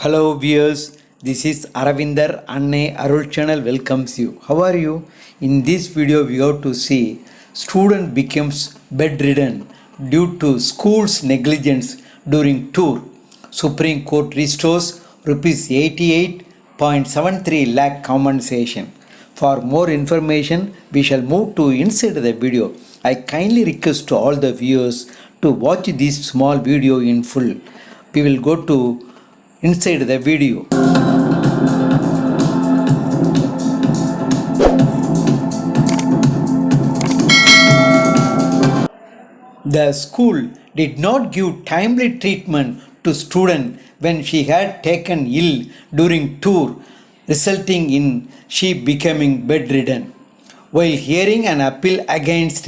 Hello viewers, this is Aravindar. Annai Arul channel welcomes you. How are you? In this video we have to see student becomes bedridden due to school's negligence during tour. Supreme Court restores rupees 88.73 lakh compensation. For more information, we shall move to inside the video. I kindly request to all the viewers to watch this small video in full. We will go to inside the video. The school did not give timely treatment to student when she had taken ill during tour, resulting in she becoming bedridden. While hearing an appeal against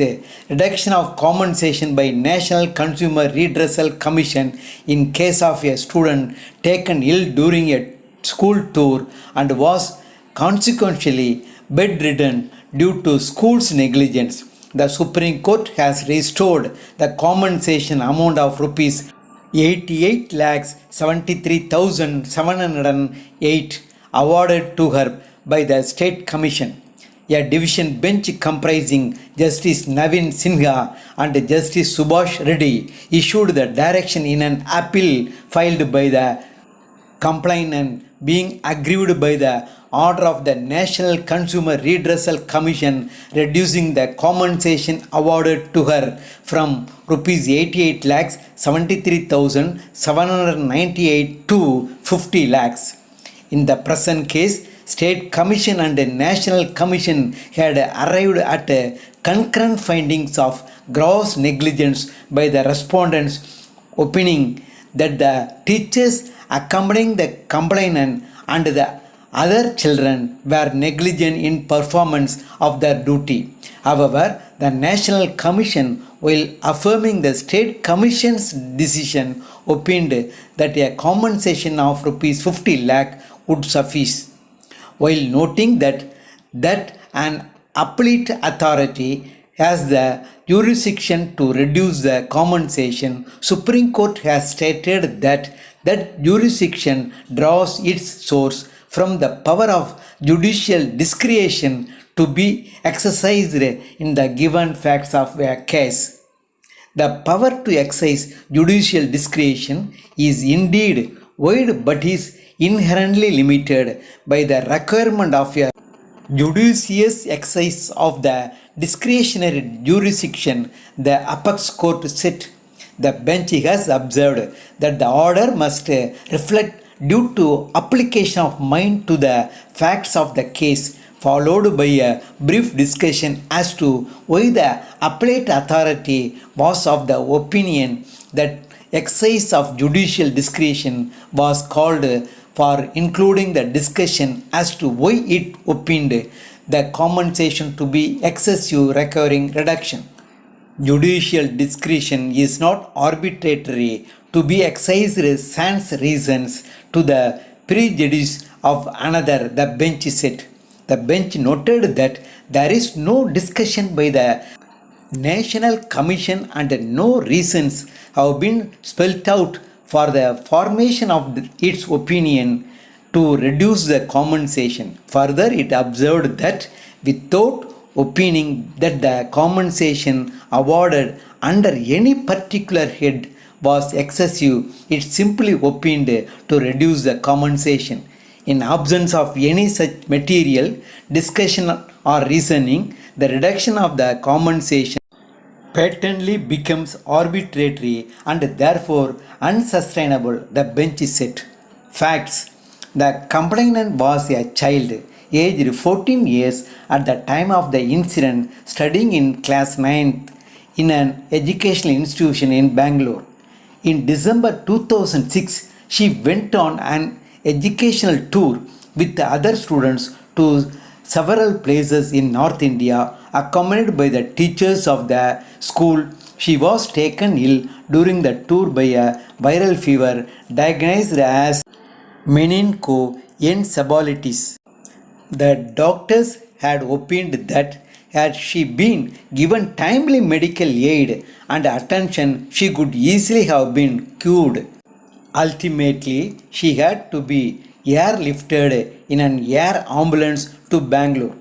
reduction of compensation by National Consumer Redressal Commission in case of a student taken ill during a school tour and was consequentially bedridden due to school's negligence, the Supreme Court has restored the compensation amount of rupees 88,73,708 awarded to her by the State Commission. A division bench comprising Justice Navin, Sinha and Justice Subhash, Reddy issued the direction in an appeal filed by the complainant being aggrieved by the order of the National Consumer Redressal Commission reducing the compensation awarded to her from rupees 88,73,798 to 50 lakhs. In the present case, State Commission and the National Commission had arrived at concurrent findings of gross negligence by the respondents, opining that the teachers accompanying the complainant and the other children were negligent in performance of their duty. However, the National Commission, while affirming the State Commission's decision, opined that a compensation of rupees 50 lakh would suffice. While noting that an appellate authority has the jurisdiction to reduce the compensation, Supreme Court has stated that jurisdiction draws its source from the power of judicial discretion to be exercised in the given facts of a case. The power to exercise judicial discretion is indeed wide but is inherently limited by the requirement of a judicious exercise of the discretionary jurisdiction the apex court set. The bench has observed that the order must reflect due to application of mind to the facts of the case, followed by a brief discussion as to why the appellate authority was of the opinion that exercise of judicial discretion was called for, including the discussion as to why it opined the compensation to be excessive requiring reduction. Judicial discretion is not arbitrary to be exercised sans reasons to the prejudice of another, the bench said. The bench noted that there is no discussion by the National Commission and no reasons have been spelled out for the formation of its opinion to reduce the compensation. Further, it observed that without opining that the compensation awarded under any particular head was excessive, it simply opined to reduce the compensation. In absence of any such material discussion or reasoning, the reduction of the compensation patently becomes arbitrary and therefore unsustainable, the bench said. Facts: the complainant was a child aged 14 years at the time of the incident, studying in class 9th in an educational institution in Bangalore. In December 2006, she went on an educational tour with other students to several places in North India, accompanied by the teachers of the school. She was taken ill during the tour by a viral fever diagnosed as meningoencephalitis. The doctors had opined that had she been given timely medical aid and attention, she could easily have been cured. Ultimately, she had to be airlifted in an air ambulance to Bangalore.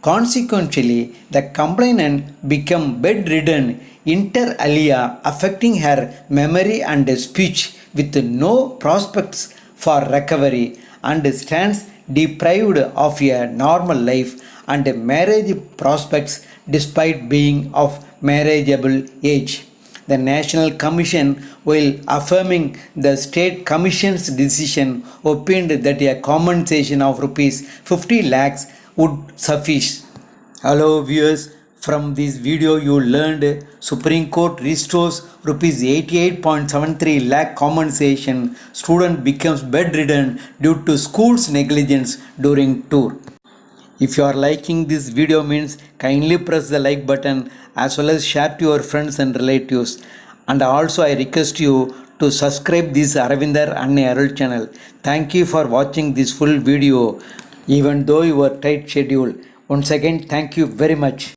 Consequentially, the complainant became bedridden inter alia, affecting her memory and speech with no prospects for recovery, and stands deprived of a normal life and marriage prospects despite being of marriageable age. The National Commission, while affirming the State Commission's decision, opined that a compensation of rupees 50 lakhs would suffice. Hello viewers, from this video you learned Supreme Court restores rupees 88.73 lakh compensation. Student becomes bedridden due to school's negligence during tour. If you are liking this video means kindly press the like button as well as share to your friends and relatives. And also I request you to subscribe this Aravindar Annai Arul channel. Thank you for watching this full video even though you are tight schedule. Once again thank you very much.